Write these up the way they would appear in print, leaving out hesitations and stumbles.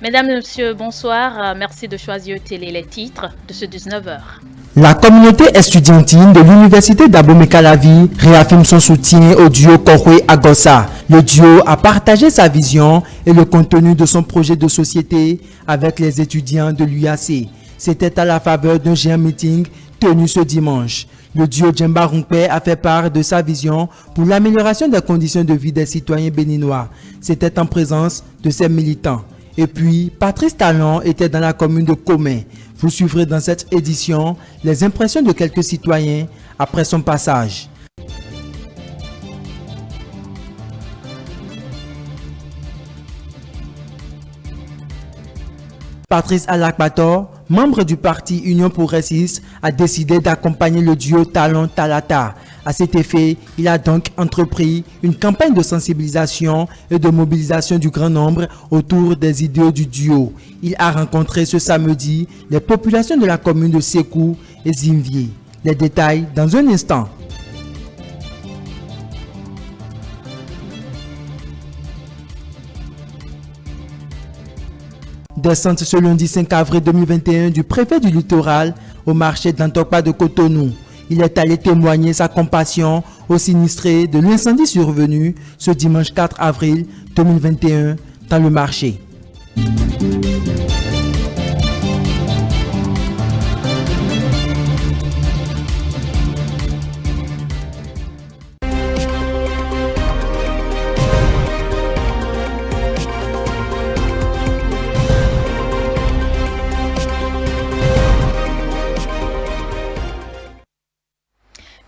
Mesdames et messieurs, bonsoir. Merci de choisir Télé les titres de ce 19h. La communauté estudiantine de l'université d'Abomey-Calavi réaffirme son soutien au duo Korowe-Agossa. Le duo a partagé sa vision et le contenu de son projet de société avec les étudiants de l'UAC. C'était à la faveur d'un géant meeting tenu ce dimanche. Le duo Djemba Runkpe a fait part de sa vision pour l'amélioration des conditions de vie des citoyens béninois. C'était en présence de ses militants. Et puis, Patrice Talon était dans la commune de Komé. Vous suivrez dans cette édition les impressions de quelques citoyens après son passage. Patrice Alakbator, membre du parti Union Progressiste, a décidé d'accompagner le duo Talon-Talata. À cet effet, il a donc entrepris une campagne de sensibilisation et de mobilisation du grand nombre autour des idéaux du duo. Il a rencontré ce samedi les populations de la commune de Sékou et Zimvié. Les détails dans un instant. Descente ce lundi 5 avril 2021 du préfet du littoral au marché d'Antokpa de Cotonou. Il est allé témoigner sa compassion aux sinistrés de l'incendie survenu ce dimanche 4 avril 2021 dans le marché.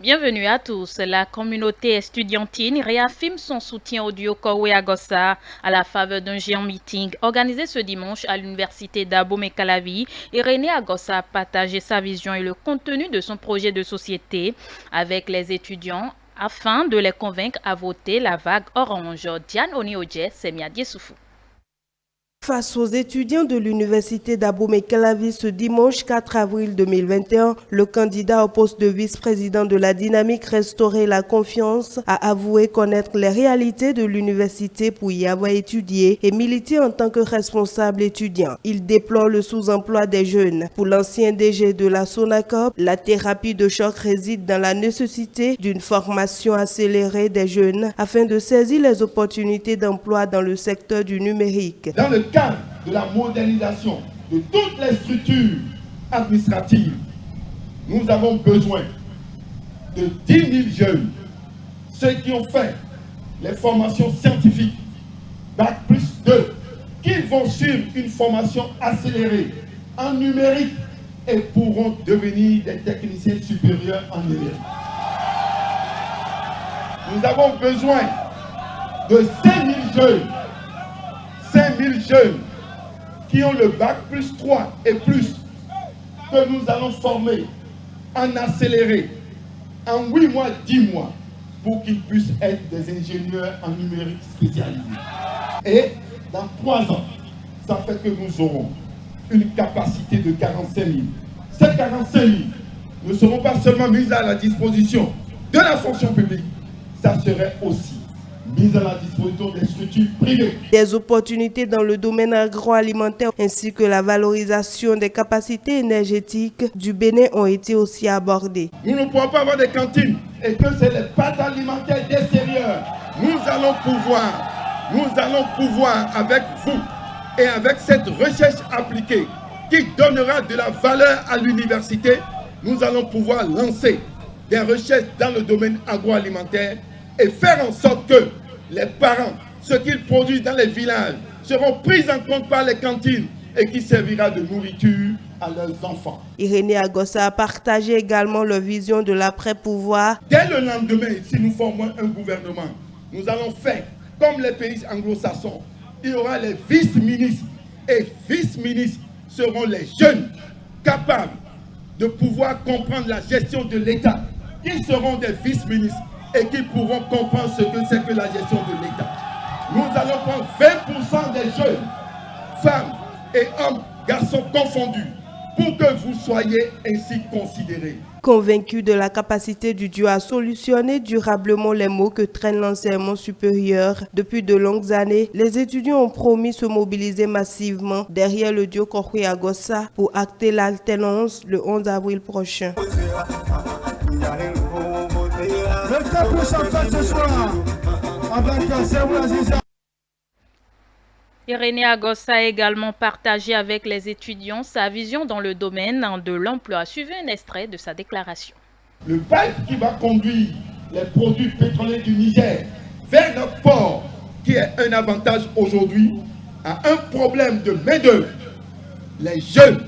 Bienvenue à tous. La communauté estudiantine réaffirme son soutien au duo Korowe-Agossa à la faveur d'un géant meeting organisé ce dimanche à l'université d'Abomey-Calavi. Et René Agossa a partagé sa vision et le contenu de son projet de société avec les étudiants afin de les convaincre à voter la vague orange. Diane Onioje, Semia Diesoufou. Face aux étudiants de l'université d'Abomey-Calavi ce dimanche 4 avril 2021, le candidat au poste de vice-président de la dynamique Restaurer la confiance a avoué connaître les réalités de l'université pour y avoir étudié et milité en tant que responsable étudiant. Il déplore le sous-emploi des jeunes. Pour l'ancien DG de la SONACOP, la thérapie de choc réside dans la nécessité d'une formation accélérée des jeunes afin de saisir les opportunités d'emploi dans le secteur du numérique. Dans le cadre de la modernisation de toutes les structures administratives, nous avons besoin de 10 000 jeunes, ceux qui ont fait les formations scientifiques, Bac plus 2, qui vont suivre une formation accélérée en numérique et pourront devenir des techniciens supérieurs en numérique. Nous avons besoin de 5 000 jeunes. 5 000 jeunes qui ont le bac plus 3 et plus que nous allons former en accéléré en 8 mois, 10 mois pour qu'ils puissent être des ingénieurs en numérique spécialisés. Et dans 3 ans, ça fait que nous aurons une capacité de 45 000. Ces 45 000 ne seront pas seulement mises à la disposition de la fonction publique, ça serait aussi mise à la disposition des structures privées. Des opportunités dans le domaine agroalimentaire ainsi que la valorisation des capacités énergétiques du Bénin ont été aussi abordées. Nous ne pouvons pas avoir des cantines et que c'est les pâtes alimentaires d'extérieur. Nous allons pouvoir avec vous et avec cette recherche appliquée qui donnera de la valeur à l'université, nous allons pouvoir lancer des recherches dans le domaine agroalimentaire et faire en sorte que les parents, ce qu'ils produisent dans les villages, seront pris en compte par les cantines et qui servira de nourriture à leurs enfants. René Agossa a partagé également leur vision de l'après-pouvoir. Dès le lendemain, si nous formons un gouvernement, nous allons faire comme les pays anglo-saxons. Il y aura les vice-ministres et vice-ministres seront les jeunes capables de pouvoir comprendre la gestion de l'État. Ils seront des vice-ministres et qui pourront comprendre ce que c'est que la gestion de l'État. Nous allons prendre 20% des jeunes, femmes et hommes, garçons confondus, pour que vous soyez ainsi considérés. Convaincu de la capacité du duo à solutionner durablement les maux que traîne l'enseignement supérieur depuis de longues années, les étudiants ont promis se mobiliser massivement derrière le duo Korwe Agossa pour acter l'alternance le 11 avril prochain. Irénée Agossa a également partagé avec les étudiants sa vision dans le domaine de l'emploi. Suivez un extrait de sa déclaration. Le pipe qui va conduire les produits pétroliers du Niger vers notre port, qui est un avantage aujourd'hui, a un problème de main-d'œuvre. Les jeunes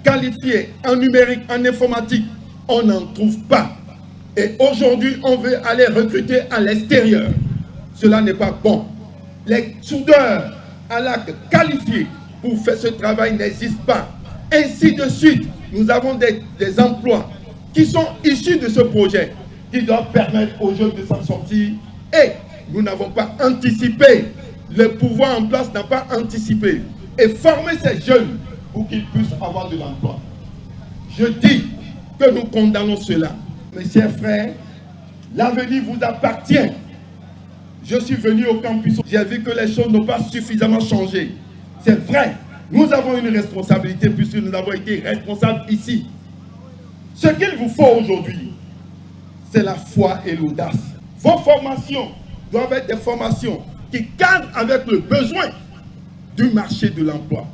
qualifiés en numérique, en informatique, on n'en trouve pas. Et aujourd'hui, on veut aller recruter à l'extérieur. Cela n'est pas bon. Les soudeurs à l'arc qualifiés pour faire ce travail n'existent pas. Ainsi de suite, nous avons des emplois qui sont issus de ce projet, qui doivent permettre aux jeunes de s'en sortir. Et nous n'avons pas anticipé. Le pouvoir en place n'a pas anticipé. Et former ces jeunes pour qu'ils puissent avoir de l'emploi. Je dis que nous condamnons cela. Mes chers frères, l'avenir vous appartient. Je suis venu au campus, j'ai vu que les choses n'ont pas suffisamment changé. C'est vrai, nous avons une responsabilité puisque nous avons été responsables ici. Ce qu'il vous faut aujourd'hui, c'est la foi et l'audace. Vos formations doivent être des formations qui cadrent avec le besoin du marché de l'emploi.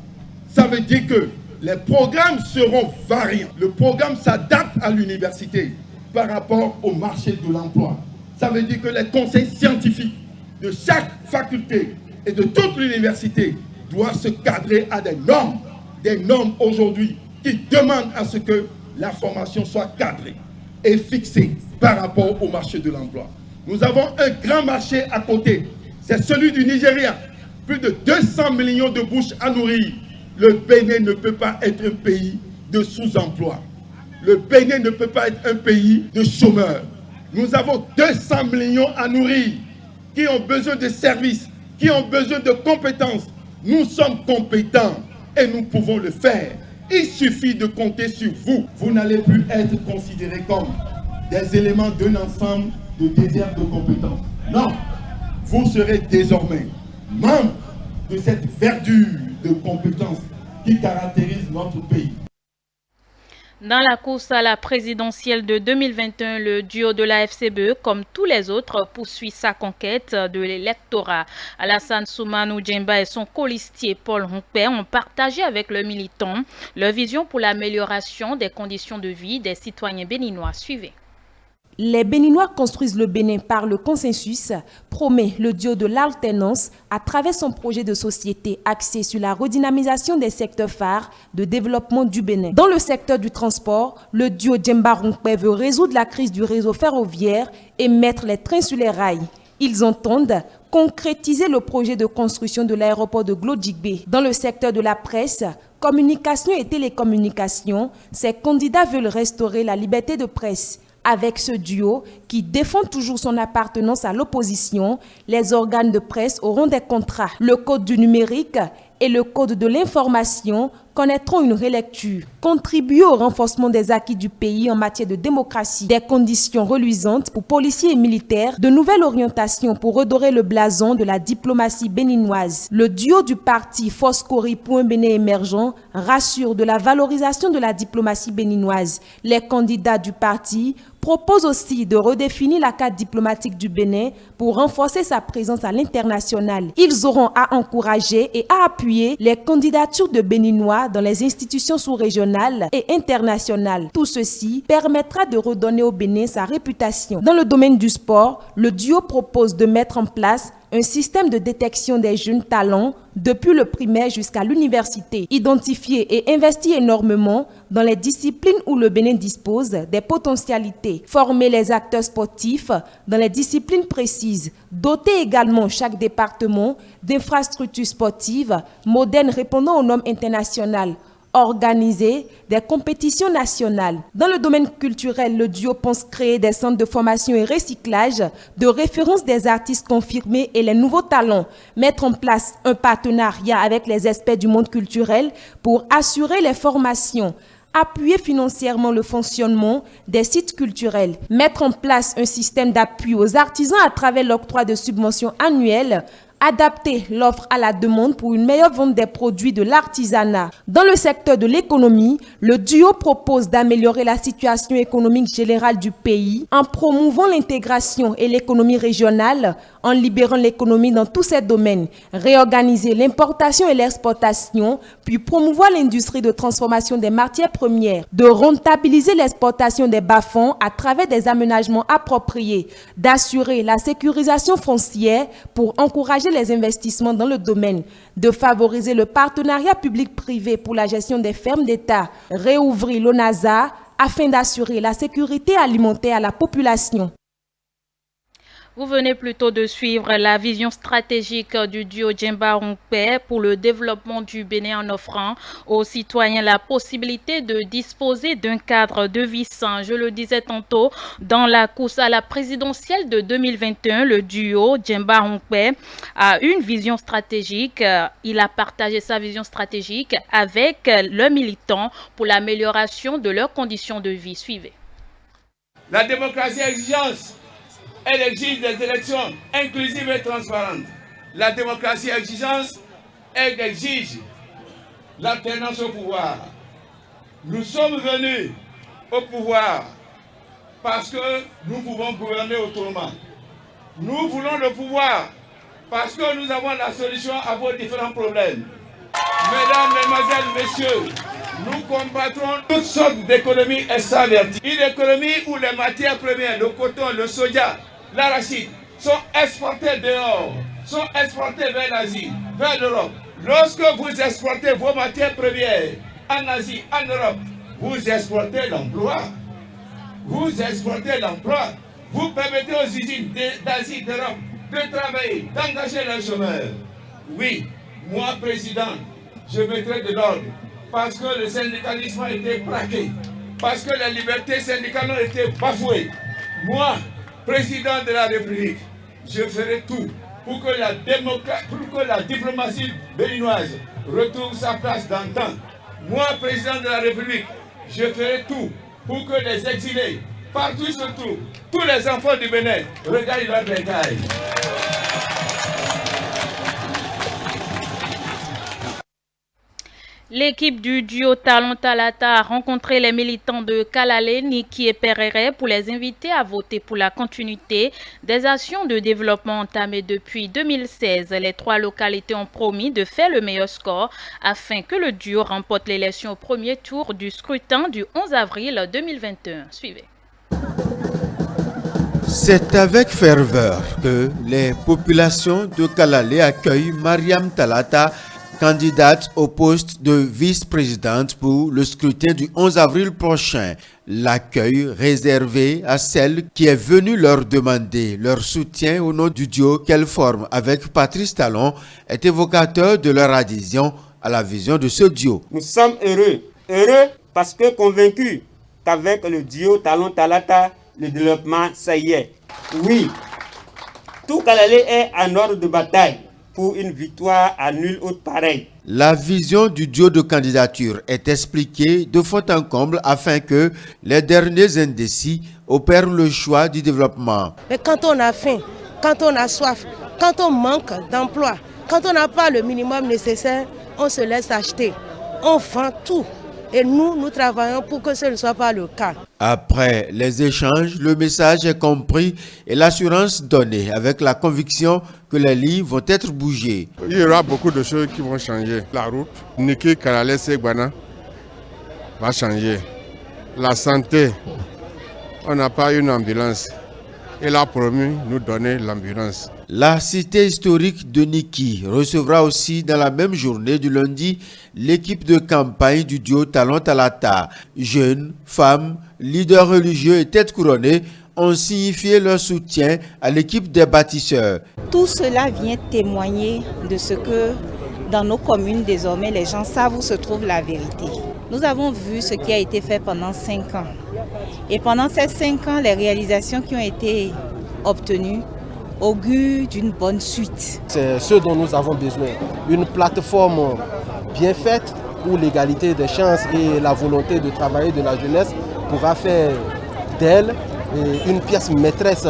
Ça veut dire que les programmes seront variants. Le programme s'adapte à l'université par rapport au marché de l'emploi. Ça veut dire que les conseils scientifiques de chaque faculté et de toute l'université doivent se cadrer à des normes aujourd'hui qui demandent à ce que la formation soit cadrée et fixée par rapport au marché de l'emploi. Nous avons un grand marché à côté, c'est celui du Nigeria. Plus de 200 millions de bouches à nourrir. Le Bénin ne peut pas être un pays de sous-emploi. Le Bénin ne peut pas être un pays de chômeurs. Nous avons 200 millions à nourrir, qui ont besoin de services, qui ont besoin de compétences. Nous sommes compétents et nous pouvons le faire. Il suffit de compter sur vous. Vous n'allez plus être considérés comme des éléments d'un ensemble de désert de compétences. Non, vous serez désormais membres de cette verdure de compétences qui caractérise notre pays. Dans la course à la présidentielle de 2021, le duo de la FCBE, comme tous les autres, poursuit sa conquête de l'électorat. Alassane Soumanou Djemba et son colistier Paul Honkpé ont partagé avec le militant leur vision pour l'amélioration des conditions de vie des citoyens béninois. Suivez. Les Béninois construisent le Bénin par le consensus, promet le duo de l'alternance à travers son projet de société axé sur la redynamisation des secteurs phares de développement du Bénin. Dans le secteur du transport, le duo Djemba-Honkpé veut résoudre la crise du réseau ferroviaire et mettre les trains sur les rails. Ils entendent concrétiser le projet de construction de l'aéroport de Glodjigbe. Dans le secteur de la presse, communication et télécommunications, ces candidats veulent restaurer la liberté de presse. Avec ce duo qui défend toujours son appartenance à l'opposition, les organes de presse auront des contrats. Le code du numérique et le code de l'information connaîtront une relecture. Contribuer au renforcement des acquis du pays en matière de démocratie, des conditions reluisantes pour policiers et militaires, de nouvelles orientations pour redorer le blason de la diplomatie béninoise. Le duo du parti Foscori pour un Bénin émergent rassure de la valorisation de la diplomatie béninoise. Les candidats du parti proposent aussi de redéfinir la carte diplomatique du Bénin pour renforcer sa présence à l'international. Ils auront à encourager et à appuyer les candidatures de Béninois dans les institutions sous-régionales et internationales. Tout ceci permettra de redonner au Bénin sa réputation. Dans le domaine du sport, le duo propose de mettre en place un système de détection des jeunes talents depuis le primaire jusqu'à l'université. Identifier et investir énormément dans les disciplines où le Bénin dispose des potentialités. Former les acteurs sportifs dans les disciplines précises. Doter également chaque département d'infrastructures sportives modernes répondant aux normes internationales. Organiser des compétitions nationales. Dans le domaine culturel, le duo pense créer des centres de formation et recyclage, de référence des artistes confirmés et les nouveaux talents. Mettre en place un partenariat avec les experts du monde culturel pour assurer les formations. appuyer financièrement le fonctionnement des sites culturels, mettre en place un système d'appui aux artisans à travers l'octroi de subventions annuelles, adapter l'offre à la demande pour une meilleure vente des produits de l'artisanat. Dans le secteur de l'économie, le duo propose d'améliorer la situation économique générale du pays en promouvant l'intégration et l'économie régionale, en libérant l'économie dans tous ces domaines, réorganiser l'importation et l'exportation, puis promouvoir l'industrie de transformation des matières premières, de rentabiliser l'exportation des bas-fonds à travers des aménagements appropriés, d'assurer la sécurisation foncière pour encourager les investissements dans le domaine, de favoriser le partenariat public-privé pour la gestion des fermes d'État, réouvrir l'ONASA afin d'assurer la sécurité alimentaire à la population. Vous venez plutôt de suivre la vision stratégique du duo Djemba Ongpe pour le développement du Bénin en offrant aux citoyens la possibilité de disposer d'un cadre de vie sain. Je le disais tantôt, dans la course à la présidentielle de 2021, le duo Djemba Ongpe a une vision stratégique. Il a partagé sa vision stratégique avec leurs militants pour l'amélioration de leurs conditions de vie. Suivez. La démocratie exigence. Elle exige des élections inclusives et transparentes. La démocratie exigence, elle exige l'alternance au pouvoir. Nous sommes venus au pouvoir parce que nous pouvons gouverner autrement. Nous voulons le pouvoir parce que nous avons la solution à vos différents problèmes. Mesdames, Mesdemoiselles, Messieurs, nous combattrons toutes sortes d'économies extraverties. Une économie où les matières premières, le coton, le soja, l'arachide sont exportés dehors, sont exportés vers l'Asie, vers l'Europe. Lorsque vous exportez vos matières premières en Asie, en Europe, vous exportez l'emploi. Vous exportez l'emploi. Vous permettez aux usines d'Asie, d'Europe de travailler, d'engager les chômeurs. Oui, moi, président, je mettrai de l'ordre parce que le syndicalisme a été braqué, parce que les libertés syndicales ont été bafouées. Moi, président de la République, je ferai tout pour que la diplomatie béninoise retrouve sa place dans le temps. Moi, président de la République, je ferai tout pour que les exilés, partout surtout, tous les enfants du Bénin, regardent leur bétail. L'équipe du duo Talon Talata a rencontré les militants de Kalale, Niki et Perere pour les inviter à voter pour la continuité des actions de développement entamées depuis 2016. Les trois localités ont promis de faire le meilleur score afin que le duo remporte l'élection au premier tour du scrutin du 11 avril 2021. Suivez. C'est avec ferveur que les populations de Kalale accueillent Mariam Talata, candidate au poste de vice-présidente pour le scrutin du 11 avril prochain. L'accueil réservé à celle qui est venue leur demander leur soutien au nom du duo qu'elle forme avec Patrice Talon est évocateur de leur adhésion à la vision de ce duo. Nous sommes heureux parce que convaincus qu'avec le duo Talon Talata, le développement, ça y est. Oui, tout Kalale est en ordre de bataille pour une victoire à nul autre pareil. La vision du duo de candidature est expliquée de fond en comble afin que les derniers indécis opèrent le choix du développement. Mais quand on a faim, quand on a soif, quand on manque d'emploi, quand on n'a pas le minimum nécessaire, on se laisse acheter. On vend tout. Et nous travaillons pour que ce ne soit pas le cas. Après les échanges, le message est compris et l'assurance donnée avec la conviction que les lignes vont être bougées. Il y aura beaucoup de choses qui vont changer. La route, Niki Kalale Segbana va changer. La santé, on n'a pas une ambulance. Il a promis nous donner l'ambulance. La cité historique de Niki recevra aussi dans la même journée du lundi l'équipe de campagne du duo Talon Talata. Jeunes, femmes, leaders religieux et têtes couronnées ont signifié leur soutien à l'équipe des bâtisseurs. Tout cela vient témoigner de ce que dans nos communes désormais les gens savent où se trouve la vérité. Nous avons vu ce qui a été fait pendant 5 ans. Et pendant ces 5 ans, les réalisations qui ont été obtenues augurent d'une bonne suite. C'est ce dont nous avons besoin. Une plateforme bien faite où l'égalité des chances et la volonté de travailler de la jeunesse pourra faire d'elle une pièce maîtresse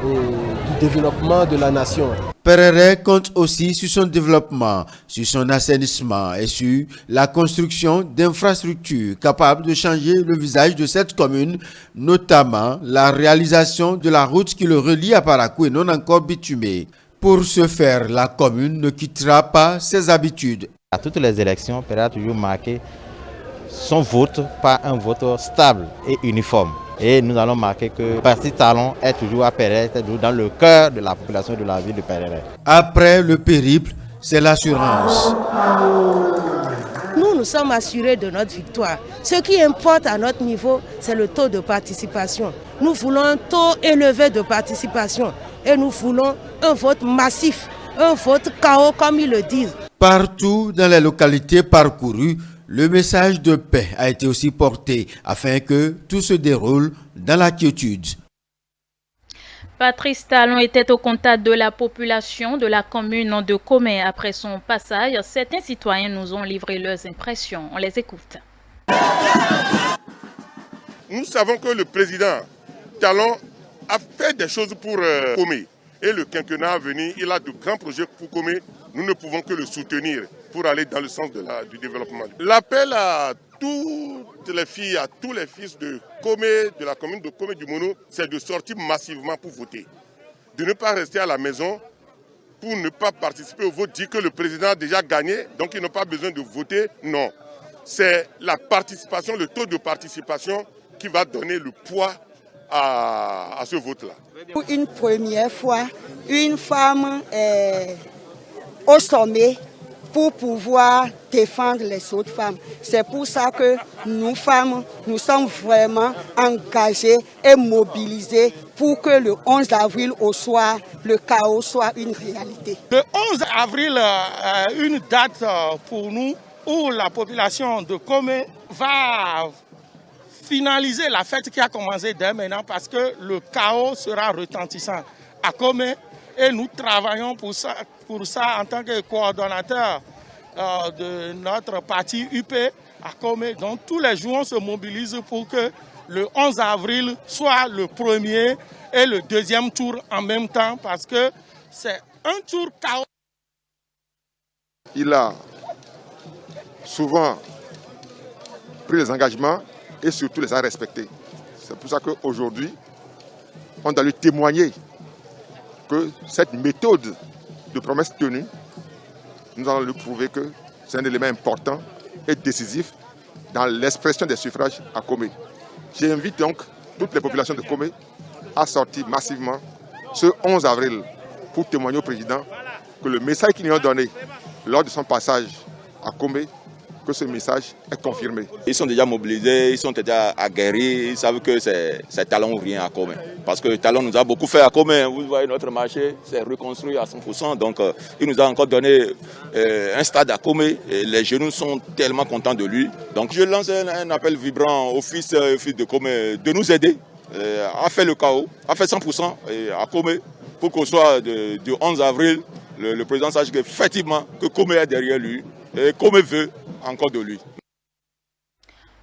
du développement de la nation. Perere compte aussi sur son développement, sur son assainissement et sur la construction d'infrastructures capables de changer le visage de cette commune, notamment la réalisation de la route qui le relie à Parakou non encore bitumée. Pour ce faire, la commune ne quittera pas ses habitudes. À toutes les élections, Perere a toujours marqué son vote par un vote stable et uniforme. Et nous allons marquer que le parti Talon est toujours à Perere, est toujours dans le cœur de la population de la ville de Perere. Après le périple, c'est l'assurance. Nous sommes assurés de notre victoire. Ce qui importe à notre niveau, c'est le taux de participation. Nous voulons un taux élevé de participation et nous voulons un vote massif, un vote chaos comme ils le disent. Partout dans les localités parcourues, le message de paix a été aussi porté afin que tout se déroule dans la quiétude. Patrice Talon était au contact de la population de la commune de Komé. Après son passage, certains citoyens nous ont livré leurs impressions. On les écoute. Nous savons que le président Talon a fait des choses pour Komé. Et le quinquennat à venir, il a de grands projets pour Komé. Nous ne pouvons que le soutenir pour aller dans le sens du développement. L'appel à toutes les filles, à tous les fils de Komé, de la commune de Komé du Mono, c'est de sortir massivement pour voter. De ne pas rester à la maison pour ne pas participer au vote, dire que le président a déjà gagné, donc il n'a pas besoin de voter. Non, c'est la participation, le taux de participation qui va donner le poids à ce vote-là. Pour une première fois, une femme est au sommet pour pouvoir défendre les autres femmes. C'est pour ça que nous femmes, nous sommes vraiment engagées et mobilisées pour que le 11 avril au soir, le chaos soit une réalité. Le 11 avril, une date pour nous où la population de Komé va finaliser la fête qui a commencé dès maintenant parce que le chaos sera retentissant à Komé et nous travaillons pour ça en tant que coordonnateur de notre parti UP à Komé. Donc tous les jours on se mobilise pour que le 11 avril soit le premier et le deuxième tour en même temps parce que c'est un tour chaos. Il a souvent pris les engagements et surtout les a respectés. C'est pour ça qu'aujourd'hui, on doit lui témoigner que cette méthode de promesse tenue, nous allons lui prouver que c'est un élément important et décisif dans l'expression des suffrages à Komé. J'invite donc toutes les populations de Komé à sortir massivement ce 11 avril pour témoigner au président que le message qu'il nous a donné lors de son passage à Komé, que ce message est confirmé. Ils sont déjà mobilisés, ils sont déjà aguerris, ils savent que c'est Talon ou rien à Komé. Parce que Talon nous a beaucoup fait à Komé. Vous voyez, notre marché s'est reconstruit à 100%. Donc il nous a encore donné un stade à Komé. Et les jeunes sont tellement contents de lui. Donc je lance un appel vibrant aux fils de Komé de nous aider à faire le chaos, à faire 100% à Komé pour qu'on soit du 11 avril. Le président sache qu'effectivement que Komé est derrière lui et Komé veut encore de lui.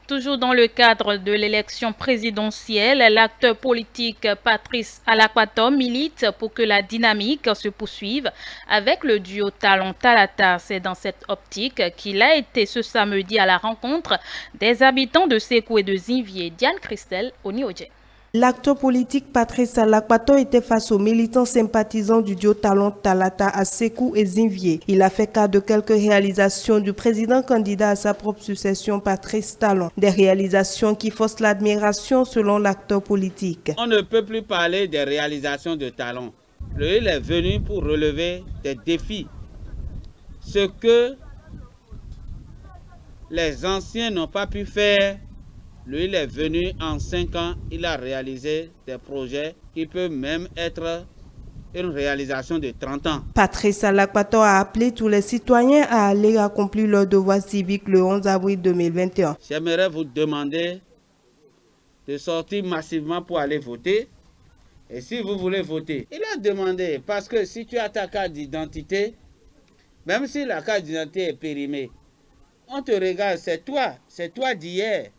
Toujours dans le cadre de l'élection présidentielle, l'acteur politique Patrice Alakpato milite pour que la dynamique se poursuive avec le duo Talon Talata. C'est dans cette optique qu'il a été ce samedi à la rencontre des habitants de Sékou et de Zinvié. Diane Christelle, Onioje. L'acteur politique Patrice Alakpato était face aux militants sympathisants du duo Talon Talata à Sékou et Zinvié. Il a fait cas de quelques réalisations du président candidat à sa propre succession Patrice Talon. Des réalisations qui forcent l'admiration selon l'acteur politique. On ne peut plus parler des réalisations de Talon. Il est venu pour relever des défis. Ce que les anciens n'ont pas pu faire, lui, il est venu en 5 ans, il a réalisé des projets qui peuvent même être une réalisation de 30 ans. Patrice Alakpato a appelé tous les citoyens à aller accomplir leur devoir civique le 11 avril 2021. J'aimerais vous demander de sortir massivement pour aller voter. Et si vous voulez voter, il a demandé, parce que si tu as ta carte d'identité, même si la carte d'identité est périmée, on te regarde, c'est toi d'hier.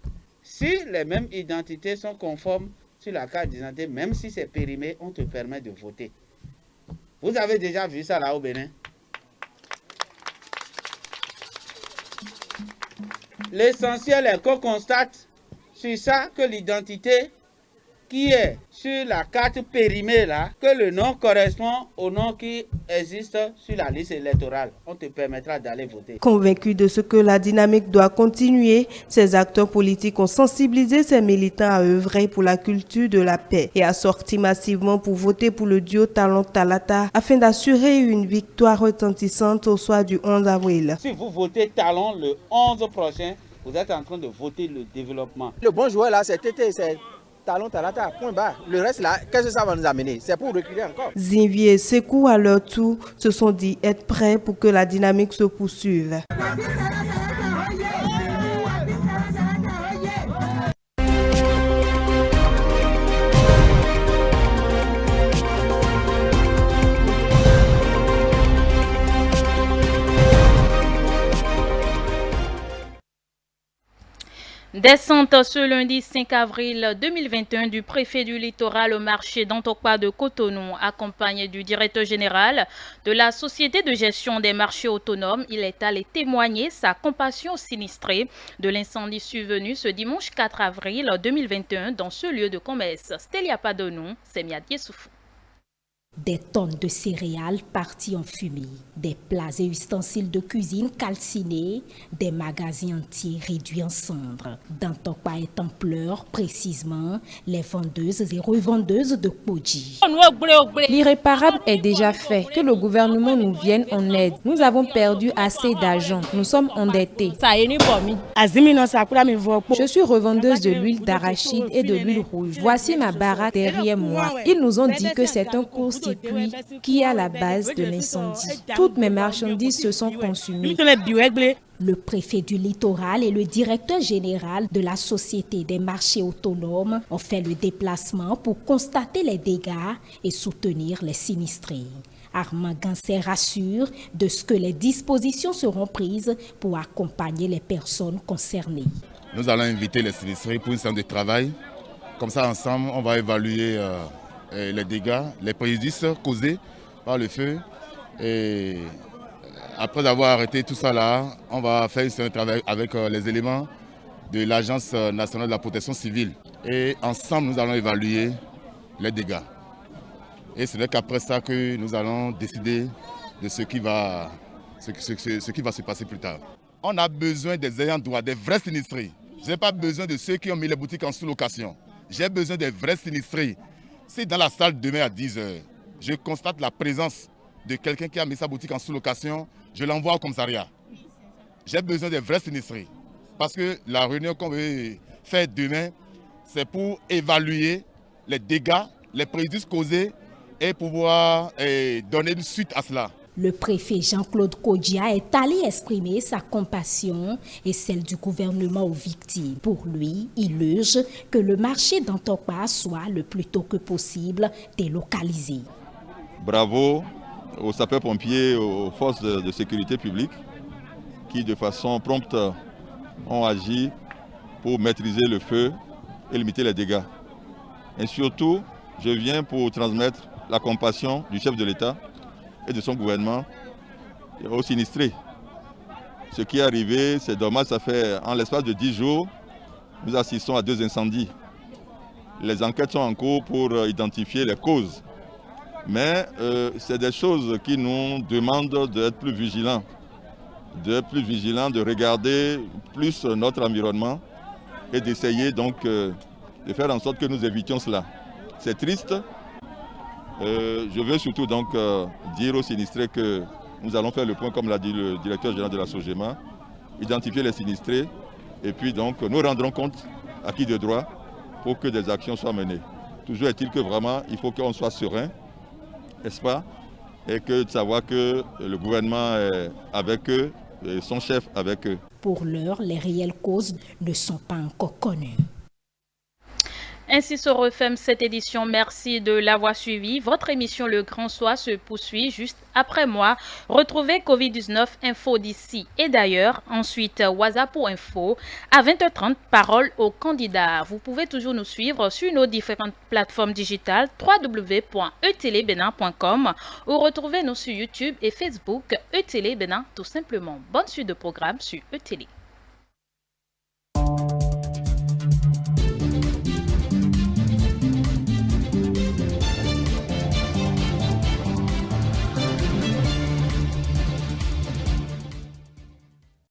Si les mêmes identités sont conformes sur la carte d'identité, même si c'est périmé, on te permet de voter. Vous avez déjà vu ça là au Bénin? L'essentiel est qu'on constate sur ça que l'identité qui est sur la carte périmée là, que le nom correspond au nom qui existe sur la liste électorale. On te permettra d'aller voter. Convaincus de ce que la dynamique doit continuer, ces acteurs politiques ont sensibilisé ces militants à œuvrer pour la culture de la paix et à sortir massivement pour voter pour le duo Talon-Talata afin d'assurer une victoire retentissante au soir du 11 avril. Si vous votez Talon le 11 prochain, vous êtes en train de voter le développement. Le bon joueur là, c'est Tété, c'est Talon-Talata, point barre. Le reste là, qu'est-ce que ça va nous amener? C'est pour reculer encore. Zinvi et Sekou, à leur tour, se sont dit être prêts pour que la dynamique se poursuive. Descente ce lundi 5 avril 2021 du préfet du littoral au marché d'Antokpa de Cotonou, accompagné du directeur général de la Société de gestion des marchés autonomes. Il est allé témoigner sa compassion aux sinistrés de l'incendie survenu ce dimanche 4 avril 2021 dans ce lieu de commerce. Stélia Padonou, Semiat Yessoufou. Des tonnes de céréales parties en fumée, des plats et ustensiles de cuisine calcinés, des magasins entiers réduits en cendres. D'Antokpa est en pleurs, précisément, les vendeuses et revendeuses de Podji. L'irréparable est déjà fait. Que le gouvernement nous vienne en aide. Nous avons perdu assez d'argent. Nous sommes endettés. Je suis revendeuse de l'huile d'arachide et de l'huile rouge. Voici ma baraque derrière moi. Ils nous ont dit que c'est un court qui est à la base de l'incendie. Toutes mes marchandises se sont consumées. Le préfet du littoral et le directeur général de la Société des marchés autonomes ont fait le déplacement pour constater les dégâts et soutenir les sinistrés. Armand Gansé rassure de ce que les dispositions seront prises pour accompagner les personnes concernées. Nous allons inviter les sinistrés pour une séance de travail. Comme ça, ensemble, on va évaluer les dégâts, les préjudices causés par le feu. Et après avoir arrêté tout ça là, on va faire une séance de travail avec les éléments de l'Agence nationale de la protection civile. Et ensemble, nous allons évaluer les dégâts. Et ce n'est qu'après ça que nous allons décider de ce qui va se passer plus tard. On a besoin des ayants droit, des vrais sinistrés. Je n'ai pas besoin de ceux qui ont mis les boutiques en sous-location. J'ai besoin des vrais sinistrés. Si dans la salle demain à 10 h, je constate la présence de quelqu'un qui a mis sa boutique en sous-location, je l'envoie au commissariat. J'ai besoin des vrais sinistrés. Parce que la réunion qu'on veut faire demain, c'est pour évaluer les dégâts, les préjudices causés et pouvoir donner une suite à cela. Le préfet Jean-Claude Kodja est allé exprimer sa compassion et celle du gouvernement aux victimes. Pour lui, il urge que le marché d'Antokpa soit le plus tôt que possible délocalisé. Bravo aux sapeurs-pompiers, aux forces de sécurité publique qui de façon prompte ont agi pour maîtriser le feu et limiter les dégâts. Et surtout, je viens pour transmettre la compassion du chef de l'État et de son gouvernement aux sinistrés. Ce qui est arrivé, c'est dommage, ça fait en l'espace de 10 jours, nous assistons à 2 incendies. Les enquêtes sont en cours pour identifier les causes. Mais c'est des choses qui nous demandent d'être plus vigilants. De regarder plus notre environnement et d'essayer donc de faire en sorte que nous évitions cela. C'est triste. Je veux surtout donc dire aux sinistrés que nous allons faire le point, comme l'a dit le directeur général de la SOGEMA, identifier les sinistrés et puis donc nous rendrons compte à qui de droit pour que des actions soient menées. Toujours est-il que vraiment il faut qu'on soit serein, n'est-ce pas, et que de savoir que le gouvernement est avec eux et son chef avec eux. Pour l'heure, les réelles causes ne sont pas encore connues. Ainsi se referme cette édition. Merci de l'avoir suivi. Votre émission Le Grand Soir se poursuit juste après moi. Retrouvez Covid-19 Info d'ici et d'ailleurs. Ensuite, WhatsApp pour info. À 20h30, parole aux candidats. Vous pouvez toujours nous suivre sur nos différentes plateformes digitales www.etelebenin.com ou retrouvez-nous sur YouTube et Facebook, ETélé Bénin tout simplement. Bonne suite de programme sur ETélé.